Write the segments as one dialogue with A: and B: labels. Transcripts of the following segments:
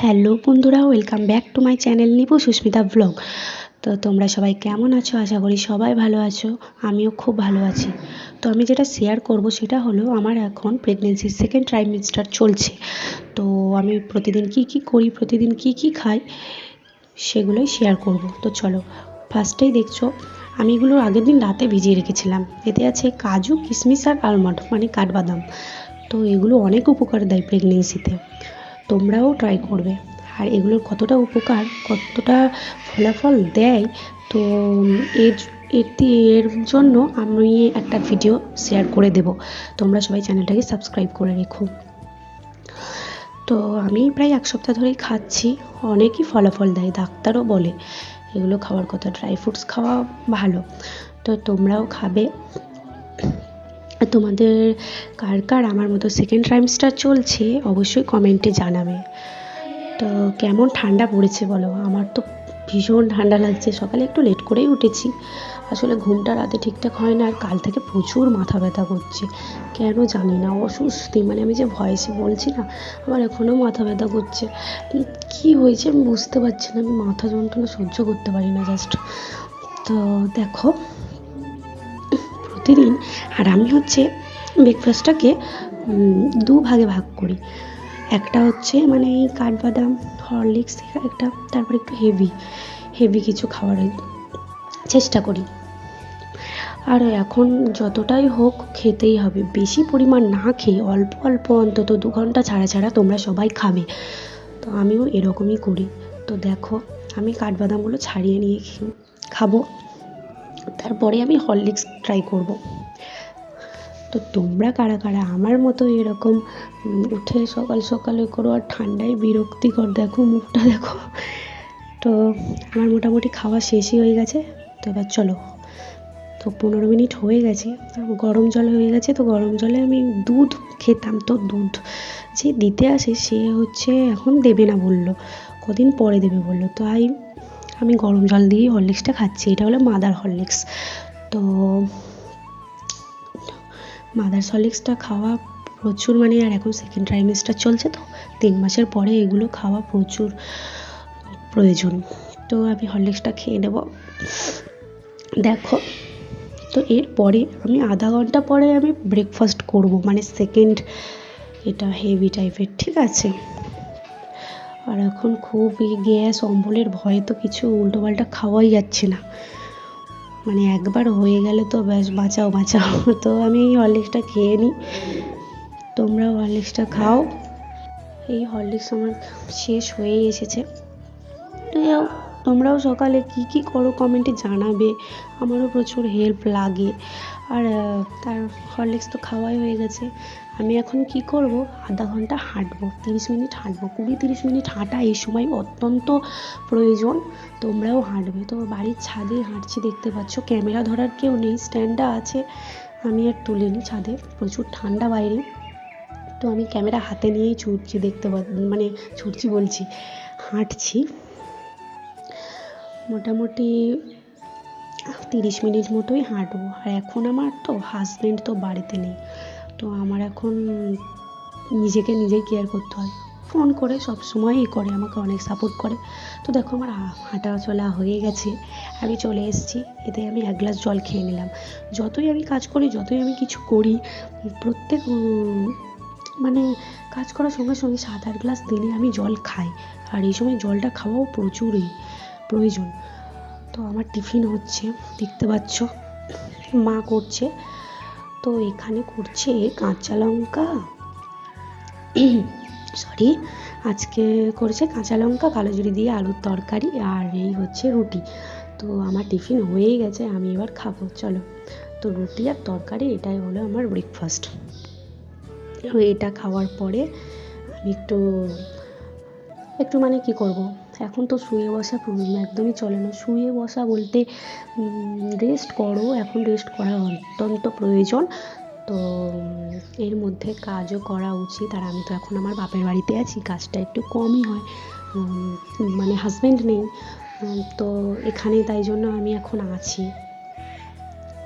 A: Hello বন্ধুরা, welcome back to my channel Nipu Susmita vlog. তো তোমরা সবাই কেমন আছো? আশা করি সবাই ভালো আছো। আমিও খুব ভালো আছি। তো আমি যেটা শেয়ার করব সেটা হলো আমার এখন প্রেগনেন্সির সেকেন্ড ট্রাইমেস্টার চলছে। তো আমি প্রতিদিন কি করি, প্রতিদিন কি খাই সেগুলোই শেয়ার করব। তো চলো, ফার্স্টেই দেখছো আমি এগুলো আগের দিন রাতে ভিজিয়ে রেখেছিলাম। এতে আছে কাজু, কিশমিশ আর আলমন্ড মানে কাঠবাদাম। তো এগুলো অনেক উপকার দেয় প্রেগনেন্সিতে, তোমরাও ট্রাই করবে। আর এগুলোর কতটা উপকার, কতটা ফলাফল দেয়, তো এর এর জন্য আমি একটা ভিডিও শেয়ার করে দেব। তোমরা সবাই চ্যানেলটাকে সাবস্ক্রাইব করে রেখো। তো আমি প্রায় এক সপ্তাহ ধরেই খাচ্ছি, অনেকই ফলাফল দেয়, ডাক্তারও বলে এগুলো খাওয়ার কথা। ড্রাই ফ্রুটস খাওয়া ভালো, তো তোমরাও খাবে। তোমাদের কার কার আমার মতো সেকেন্ড ট্রাইমেস্টার চলছে অবশ্যই কমেন্টে জানাবে। তো কেমন ঠান্ডা পড়েছে বলো? আমার তো ভীষণ ঠান্ডা লাগছে। সকালে একটু লেট করেই উঠেছি, আসলে ঘুমটা রাতে ঠিকঠাক হয় না। আর কাল থেকে প্রচুর মাথা ব্যথা করছে, কেন জানি না, অস্বস্তি। মানে আমি যে ভয়েসে বলছি না, আমার এখনও মাথা ব্যথা করছে। কি হয়েছে আমি বুঝতে পারছি না, আমি মাথা যন্ত্রণা সহ্য করতে পারি না জাস্ট। তো দেখো প্রতিদিন, আর আমি হচ্ছে ব্রেকফাস্টটাকে দুভাগে ভাগ করি। একটা হচ্ছে মানে এই কাঠবাদাম, হরলিক্স, একটা তারপর একটু হেভি কিছু খাওয়ার চেষ্টা করি। আর এখন যতটাই হোক খেতেই হবে, বেশি পরিমাণ না খেয়ে অল্প অল্প অন্তত 2 ঘন্টা ছাড়া ছাড়া তোমরা সবাই খাবে। তো আমিও এরকমই করি। তো দেখো আমি কাঠবাদামগুলো ছাড়িয়ে নিয়ে খাবো, তারপরে আমি হরলিক্স ট্রাই করব। তো তোমরা কারা কারা আমার মতো এরকম উঠে সকাল সকালে করো? আর ঠান্ডায় বিরক্তিকর, দেখো মুখটা দেখো। তো আমার মোটামুটি খাওয়া শেষই হয়ে গেছে। তো এবার চলো, তো 15 মিনিট হয়ে গেছে, গরম জল হয়ে গেছে। তো গরম জলে আমি দুধ খেতাম, তো দুধ যে দিতে আসে সে হচ্ছে এখন দেবে না বললো, কদিন পরে দেবে বললো। তো আমি গরম জল দিয়েই হরলিক্সটা খাচ্ছি। এটা হলো মাদার হরলিক্স। তো মাদার হরলিক্সটা খাওয়া প্রচুর, মানে আর এখন সেকেন্ড ট্রাইমেস্টার চলছে, তো 3 মাসের পরে এগুলো খাওয়া প্রচুর প্রয়োজন। তো আমি হরলিক্সটা খেয়ে নেব। দেখো, তো এরপরে আমি আধা ঘন্টা পরে আমি ব্রেকফাস্ট করব, মানে সেকেন্ড, এটা হেভি টাইপের, ঠিক আছে? আর এখন খুব গ্যাস অম্বলের ভয়ে তো কিছু উল্টোপাল্টা খাওয়াই যাচ্ছে না, মানে একবার হয়ে গেলে তো ব্যাস বাঁচাও। তো আমি এই হরলিক্সটা খেয়ে নিই, তোমরাও হরলিক্সটা খাও। এই হরলিক্স আমার শেষ হয়ে এসেছে। তো তোমরাও সকালে কি করো কমেন্টে জানাবে, আমারও প্রচুর হেল্প লাগে। আর তার হরলিক্স তো খাওয়াই হয়ে গেছে। আমি এখন কি করব, আধা ঘন্টা হাঁটবো, 30 মিনিট হাঁটবো। 20-30 মিনিট হাঁটা এই সময় অত্যন্ত প্রয়োজন, তোমরাও হাঁটবে। তো বাড়ির ছাদে হাঁটছি, দেখতে পাচ্ছ। ক্যামেরা ধরার কেউ নেই, স্ট্যান্ডটা আছে, আমি আর তুলিনি ছাদে, প্রচুর ঠান্ডা বাইরে। তো আমি ক্যামেরা হাতে নিয়েই ছুটছি, মানে ছুটছি বলছি, হাঁটছি মোটামুটি 30 মিনিট মতোই হাঁটবো। আর এখন আমার তো হাজব্যান্ড তো বাড়িতে নেই, তো আমার এখন নিজেকে নিজেই কেয়ার করতে হয়। ফোন করে সব সময়ই করে, আমাকে অনেক সাপোর্ট করে। তো দেখো আমার হাঁটা চলা হয়ে গেছে, আমি চলে এসেছি। এতে আমি 1 গ্লাস জল খেয়ে নিলাম। যতই আমি কাজ করি, যতই আমি কিছু করি, প্রত্যেক মানে কাজ করার সঙ্গে সঙ্গে 7-8 গ্লাস দিনে আমি জল খাই। আর এই সময় জলটা খাওয়াও প্রচুরই প্রয়োজন। তো আমার টিফিন হচ্ছে, দেখতে পাচ্ছ মা করছে। তো এখানে করছে কাঁচা লঙ্কা, আজকে করেছে কাঁচা লঙ্কা কালো জিরে দিয়ে আলুর তরকারি, আর এই হচ্ছে রুটি। তো আমার টিফিন হয়েই গেছে, আমি এবার খাবো। চলো, তো রুটি আর তরকারি, এটাই হলো আমার ব্রেকফাস্ট। এটা খাওয়ার পরে আমি একটু মানে কি করব, এখন তো শুয়ে বসা একদমই চলে না। শুয়ে বসা বলতে রেস্ট করো, এখন রেস্ট করা অত্যন্ত প্রয়োজন। তো এর মধ্যে কাজও করা উচিত। আর আমি তো এখন আমার বাপের বাড়িতে আছি, কাজটা একটু কমই হয়, মানে হাজব্যান্ড নেই তো এখানে, তাই জন্য আমি এখন আছি।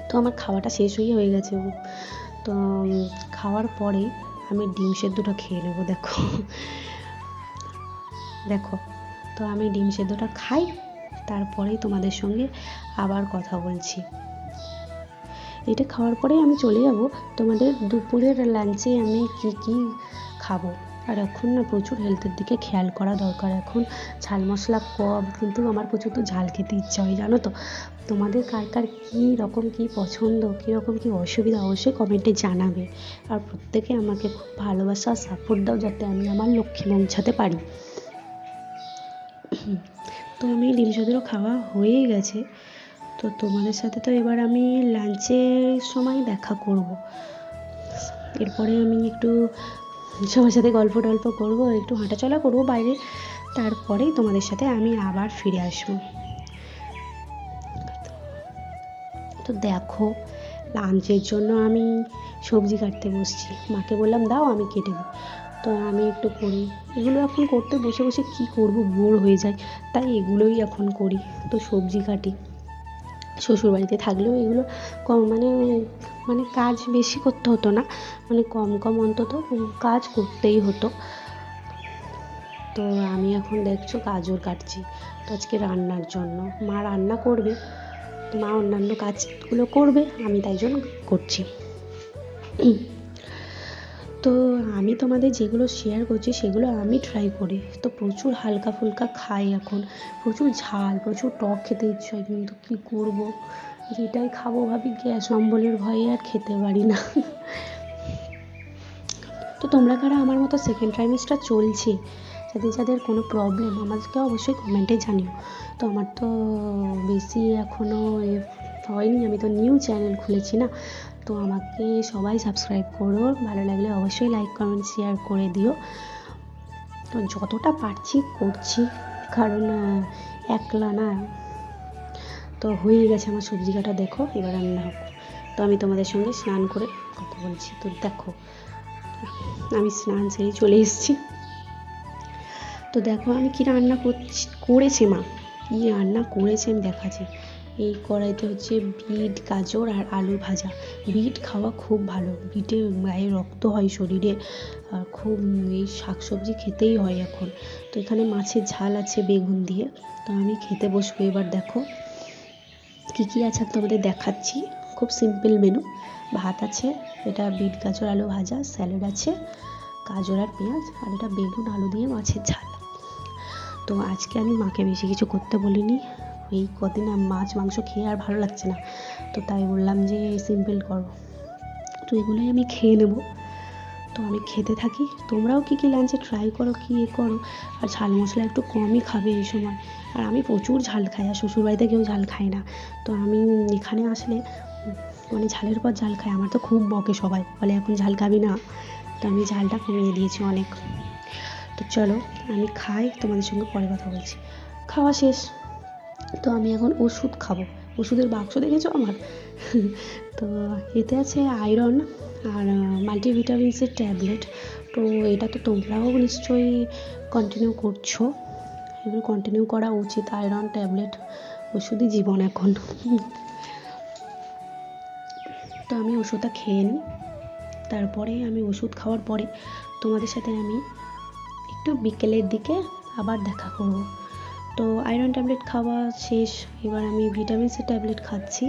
A: তো আমার খাওয়াটা শেষ হয়ে গেছে। তো খাওয়ার পরে আমি ডিম সেদ্ধটা খেয়ে নেবো। দেখো দেখো। তো আমি ডিম সেদ্ধটা খাই, তারপরেই তোমাদের সঙ্গে আবার কথা বলছি। এটা খাওয়ার পরেই আমি চলে যাব তোমাদের দুপুরের লাঞ্চে আমি কি খাবো। আর এখন না প্রচুর হেলথের দিকে খেয়াল করা দরকার। এখন ঝাল মশলা কম, কিন্তু আমার প্রচুর তো ঝাল খেতে ইচ্ছা হয়, জানো তো। তোমাদের কার কার কী রকম কী পছন্দ, কীরকম কী অসুবিধা অবশ্যই কমেন্টে জানাবে। আর প্রত্যেকে আমাকে খুব ভালোবাসা সাপোর্ট দাও, যাতে আমি আমার লক্ষ্যে পৌঁছাতে পারি। তো আমি ডিম সেদ্ধ খাওয়া হয়েই গেছে। তো তোমাদের সাথে তো এবার আমি লাঞ্চের সময় দেখা করব। এরপরে আমি একটু সবার সাথে গল্প টল্প করবো, একটু হাঁটাচলা করবো বাইরে, তারপরেই তোমাদের সাথে আমি আবার ফিরে আসবো। তো দেখো, লাঞ্চের জন্য আমি সবজি কাটতে বসছি। মাকে বললাম দাও, আমি কেটে দিই। তো আমি একটু করি। এগুলো এখন করতে বসে বসে কী করবো, বোর হয়ে যায়, তাই এগুলোই এখন করি। তো সবজি কাটি। শ্বশুরবাড়িতে থাকলেও এগুলো কম মানে কাজ বেশি করতে হতো না, মানে কম অন্তত কাজ করতেই হতো। তো আমি এখন দেখছো গাজর কাটছি। তো আজকে রান্নার জন্য মা রান্না করবে, মা অন্যান্য কাজগুলো করবে, আমি তাই জন্য করছি। তো আমি তোমাদের যেগুলো শেয়ার করছি সেগুলো আমি ট্রাই করি। তো প্রচুর হালকা ফুলকা খাই এখন, প্রচুর ঝাল, প্রচুর টক খেতে ইচ্ছে হয়, কিন্তু কী করবো, যেটাই খাবো ভাবি গ্যাস অম্বলের ভয়ে আর খেতে পারি না। তো তোমরা কারা আমার মতো সেকেন্ড ট্রাইমেস্টার চলছে, যাদের কোনো প্রবলেম, আমাদেরকে অবশ্যই কমেন্টে জানিও। তো আমার তো বেশি এখনও হয়নি, আমি তো নিউ চ্যানেল খুলেছি না। তো আমাকে সবাই সাবস্ক্রাইব করো, ভালো লাগলে অবশ্যই লাইক কমেন্ট শেয়ার করে দিও। তো যতটা পারছি করছি, কারণ একলা না। তো হয়ে গেছে আমার সবজি কাটা, দেখো এবার রান্না হোক। তো আমি তোমাদের সঙ্গে স্নান করে কথা বলছি। তো দেখো, আমি স্নান সেরে চলে এসেছি। তো দেখো আমি কী রান্না করেছে মা, কী রান্না করেছে আমি দেখাচ্ছি। এই কড়াইতে হচ্ছে বিট, গাজর আর আলু ভাজা। বিট খাওয়া খুব ভালো, বিটে গায়ে রক্ত হয় শরীরে, আর খুব এই শাকসবজি খেতেই হয় এখন। তো এখানে মাছের ঝাল আছে বেগুন দিয়ে। তো আমি খেতে বসবো এবার। দেখো কী আছে তোমাদের দেখাচ্ছি। খুব সিম্পল মেনু। ভাত আছে, এটা বিট গাজর আলু ভাজা, স্যালাড আছে, গাজর আর পেঁয়াজ, আর এটা বেগুন আলু দিয়ে মাছের ঝাল। তো আজকে আমি মাকে বেশি কিছু করতে বলিনি, এই কদিন মাছ মাংস খেয়ে আর ভালো লাগছে না, তো তাই বললাম যে সিম্পল করো। তো এগুলোই আমি খেয়ে নেব। তো আমি খেতে থাকি, তোমরাও কী লাঞ্চে ট্রাই করো, কী করো। আর ঝাল মশলা একটু কমই খাবে এই সময়। আর আমি প্রচুর ঝাল খাই, আর শ্বশুরবাড়িতে কেউ ঝাল খায় না। তো আমি এখানে আসলে মানে ঝালের পর ঝাল খাই, আমার তো খুব বকে সবাই, বলে এখন ঝাল খাবি না। তো আমি ঝালটা কমিয়ে দিয়েছি অনেক। তো চলো আমি খাই, তোমাদের সঙ্গে পরে কথা বলছি। খাওয়া শেষ। তো আমি এখন ওষুধ খাবো। ওষুধের বাক্স দেখেছো আমার? তো এতে আছে আয়রন আর মাল্টিভিটামিন্সের ট্যাবলেট। তো এটা তো তোমরাও নিশ্চয়ই কন্টিনিউ করছো, এগুলো কন্টিনিউ করা উচিত। আয়রন ট্যাবলেট, ওষুধই জীবন এখন। তো আমি ওষুধটা খেয়ে নিই, তারপরে আমি ওষুধ খাওয়ার পরে তোমাদের সাথে আমি একটু বিকেলের দিকে আবার দেখা করব। তো আয়রন ট্যাবলেট খাওয়া শেষ, এবার আমি ভিটামিনসের ট্যাবলেট খাচ্ছি।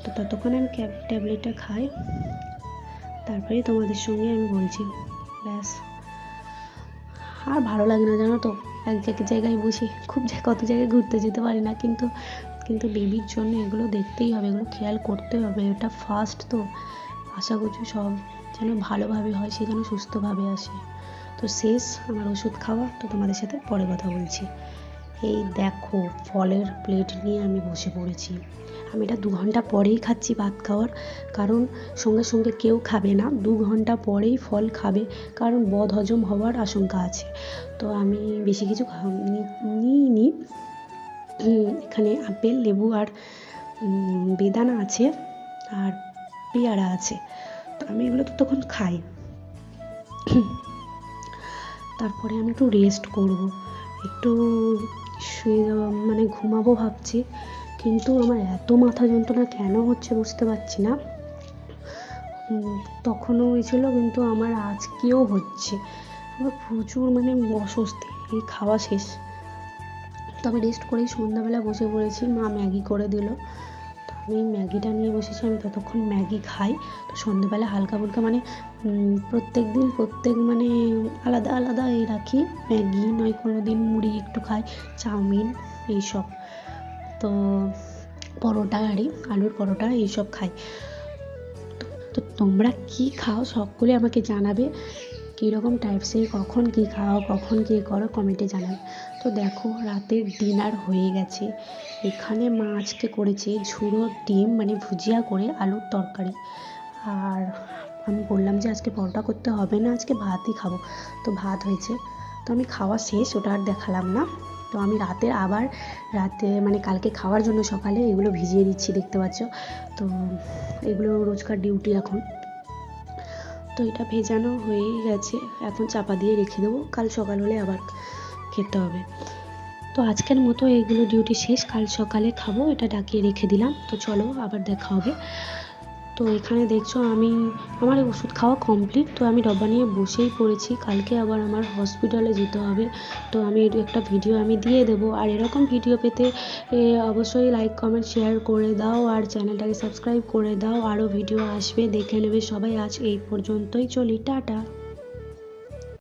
A: তো ততক্ষণ আমি ট্যাবলেটটা খাই, তারপরে তোমাদের সঙ্গে আমি বলছি। ব্যাস, আর ভালো লাগে না জানো তো, এক জায়গায় বসে খুব কত জায়গায় ঘুরতে যেতে পারি না, কিন্তু বেবির জন্য এগুলো দেখতেই হবে, এগুলো খেয়াল করতে হবে। এটা ফার্স্ট, তো আশা করছি সব যেন ভালোভাবে হয়, সে যেন সুস্থভাবে আসে। তো শেষ আমার ওষুধ খাওয়া। তো তোমাদের সাথে পরে কথা বলছি। এই দেখো ফলের প্লেট নিয়ে আমি বসে পড়েছি। আমি এটা 2 ঘন্টা পরেই খাচ্ছি ভাত খাওয়ার, কারণ সঙ্গে কেউ খাবে না, 2 ঘন্টা পরেই ফল খাবে, কারণ বদহজম হওয়ার আশঙ্কা আছে। তো আমি বেশি কিছু নিইনি। এখানে আপেল, লেবু আর বেদানা আছে, আর পেয়ারা আছে। তো আমি এগুলো তো তখন খাই। তারপরে আমি একটু রেস্ট করব, একটু শুয়ে মানে ঘুমাবো ভাবছি, কিন্তু আমার এত মাথা যন্ত্রণা কেন হচ্ছে বুঝতে পারছি না। তখনও হয়েছিল, কিন্তু আমার আজকেও হচ্ছে। আমার প্রচুর মানে অস্বস্তি, এই খাওয়া শেষ। তো আমি রেস্ট করেই সন্ধ্যাবেলা বসে পড়েছি, মা ম্যাগি করে দিল। তো আমি ম্যাগিটা নিয়ে বসেছি, আমি ততক্ষণ ম্যাগি খাই। তো সন্ধ্যাবেলা হালকা ফুলকা মানে প্রত্যেক মানে আলাদা আলাদা এই রাখি, ম্যাগি নয় কোনো দিন মুড়ি একটু খাই, চাউমিন এইসব, তো পরোটা আলুর পরোটা এইসব খাই। তো তোমরা কি খাও সকলে আমাকে জানাবে, কীরকম টাইপসের কখন কী খাও কখন কী করো কমেন্টে জানাবে। তো দেখো রাতের ডিনার হয়ে গেছে। এখানে মা আজকে করেছে ঝুড়ো ডিম মানে ভুজিয়া করে আলুর তরকারি, আর আমি বললাম যে আজকে পরোটা করতে হবে না, আজকে ভাতই খাবো। তো ভাত হয়েছে, তো আমি খাওয়া শেষ, ওটা আর দেখালাম না। তো আমি রাতে মানে কালকে খাওয়ার জন্য সকালে এগুলো ভিজিয়ে দিচ্ছি, দেখতে পাচ্ছ। তো এগুলো রোজকার ডিউটি এখন। তো এটা ভেজানো হয়েই গেছে, এখন চাপা দিয়ে রেখে দেবো, কাল সকাল হলে আবার খেতে হবে। তো আজকের মতো এগুলো ডিউটি শেষ, কাল সকালে খাবো, এটা ডাকিয়ে রেখে দিলাম। তো চলো আবার দেখা হবে। তো এখানে দেখছো আমার ওষুধ খাওয়া কমপ্লিট। তো আমি ডব্বা নিয়ে বসেই পড়েছি, কালকে আবার আমার হসপিটালে যেতে হবে। তো আমি একটা ভিডিও আমি দিয়ে দেবো, আর এরকম ভিডিও পেতে অবশ্যই লাইক কমেন্ট শেয়ার করে দাও, আর চ্যানেলটাকে সাবস্ক্রাইব করে দাও। আরও ভিডিও আসবে, দেখে নেবে সবাই। আজ এই পর্যন্তই, চলি, টাটা।